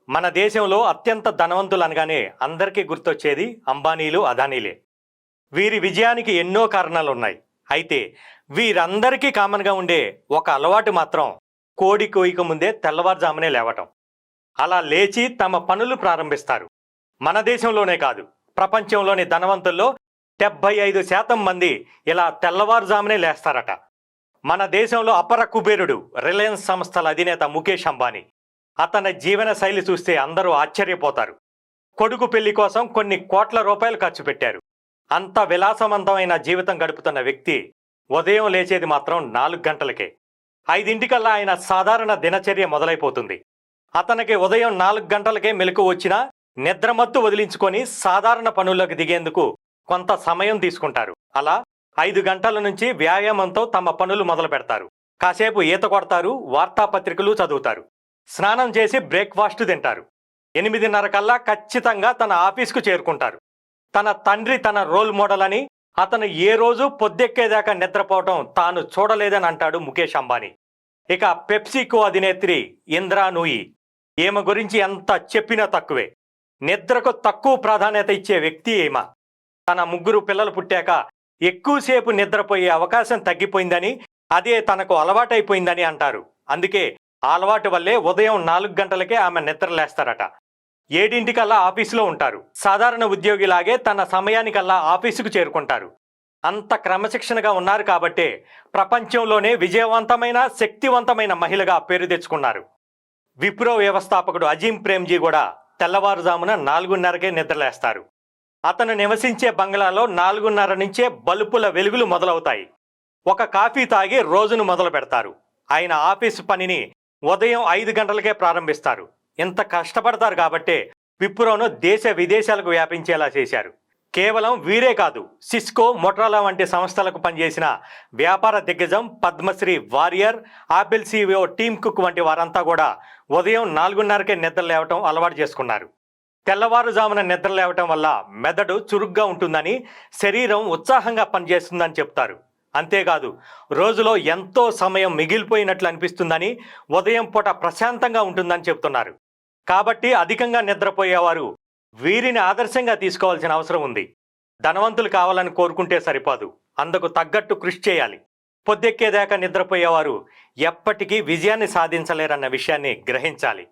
మన దేశంలో అత్యంత ధనవంతులు అనగానే అందరికీ గుర్తొచ్చేది అంబానీలు, అదానీలే. వీరి విజయానికి ఎన్నో కారణాలున్నాయి. అయితే వీరందరికీ కామన్గా ఉండే ఒక అలవాటు మాత్రం కోడి కోయిక ముందే తెల్లవారుజామునే లేవటం. అలా లేచి తమ పనులు ప్రారంభిస్తారు. మన దేశంలోనే కాదు, ప్రపంచంలోని ధనవంతుల్లో 75% మంది ఇలా తెల్లవారుజామునే లేస్తారట. మన దేశంలో అపర కుబేరుడు రిలయన్స్ సంస్థల అధినేత ముఖేష్ అంబానీ. అతని జీవన శైలి చూస్తే అందరూ ఆశ్చర్యపోతారు. కొడుకు పెళ్లి కోసం కొన్ని కోట్ల రూపాయలు ఖర్చు పెట్టారు. అంత విలాసవంతమైన జీవితం గడుపుతున్న వ్యక్తి ఉదయం లేచేది మాత్రం 4 గంటలకే. 5 ఆయన సాధారణ దినచర్య మొదలైపోతుంది. అతనికి ఉదయం 4 గంటలకే మెలకు వచ్చినా నిద్రమత్తు వదిలించుకొని సాధారణ పనుల్లోకి దిగేందుకు కొంత సమయం తీసుకుంటారు. అలా 5 గంటల నుంచి వ్యాయామంతో తమ పనులు మొదలు పెడతారు. కాసేపు ఈత కొడతారు, వార్తాపత్రికలు చదువుతారు, స్నానం చేసి బ్రేక్ఫాస్ట్ తింటారు. 8:30 కల్లా ఖచ్చితంగా తన ఆఫీస్కు చేరుకుంటారు. తన తండ్రి తన రోల్ మోడల్ అని, అతను ఏ రోజు పొద్దెక్కేదాకా నిద్రపోవటం తాను చూడలేదని అంటాడు ముఖేష్ అంబానీ. ఇక పెప్సికో అధినేత్రి ఇంద్రా నూయి, ఈమె గురించి ఎంత చెప్పినా తక్కువే. నిద్రకు తక్కువ ప్రాధాన్యత ఇచ్చే వ్యక్తి ఈమె. తన 3 పిల్లలు పుట్టాక ఎక్కువసేపు నిద్రపోయే అవకాశం తగ్గిపోయిందని, అదే తనకు అలవాటైపోయిందని అంటారు. అందుకే ఆ అలవాటు వల్లే ఉదయం 4 గంటలకే ఆమె నిద్రలేస్తారట. 7 ఆఫీసులో ఉంటారు. సాధారణ ఉద్యోగిలాగే తన సమయానికల్లా ఆఫీసుకు చేరుకుంటారు. అంత క్రమశిక్షణగా ఉన్నారు కాబట్టే ప్రపంచంలోనే విజయవంతమైన, శక్తివంతమైన మహిళగా పేరు తెచ్చుకున్నారు. విప్రో వ్యవస్థాపకుడు అజీం ప్రేమ్జీ కూడా తెల్లవారుజామున 4:30కే నిద్రలేస్తారు. అతను నివసించే బంగ్లాలో 4:30 నుంచే బల్బుల వెలుగులు మొదలవుతాయి. ఒక కాఫీ తాగి రోజును మొదలు పెడతారు. ఆయన ఆఫీసు పనిని ఉదయం 5 గంటలకే ప్రారంభిస్తారు. ఇంత కష్టపడతారు కాబట్టే విప్రోను దేశ విదేశాలకు వ్యాపించేలా చేశారు. కేవలం వీరే కాదు, సిస్కో, మొటరోలా వంటి సంస్థలకు పనిచేసిన వ్యాపార దిగ్గజం Padmasree Warrior, Apple CEO Tim Cook వంటి వారంతా కూడా ఉదయం 4:30కే నిద్ర లేవటం అలవాటు చేసుకున్నారు. తెల్లవారుజామున నిద్ర లేవటం వల్ల మెదడు చురుగ్గా ఉంటుందని, శరీరం ఉత్సాహంగా పనిచేస్తుందని చెప్తారు. అంతేకాదు, రోజులో ఎంతో సమయం మిగిలిపోయినట్లు అనిపిస్తుందని, ఉదయం పూట ప్రశాంతంగా ఉంటుందని చెప్తున్నారు. కాబట్టి అధికంగా నిద్రపోయేవారు వీరిని ఆదర్శంగా తీసుకోవాల్సిన అవసరం ఉంది. ధనవంతులు కావాలని కోరుకుంటే సరిపోదు, అందుకు తగ్గట్టు కృషి చేయాలి. పొద్దెక్కేదాకా నిద్రపోయేవారు ఎప్పటికీ విజయాన్ని సాధించలేరన్న విషయాన్ని గ్రహించాలి.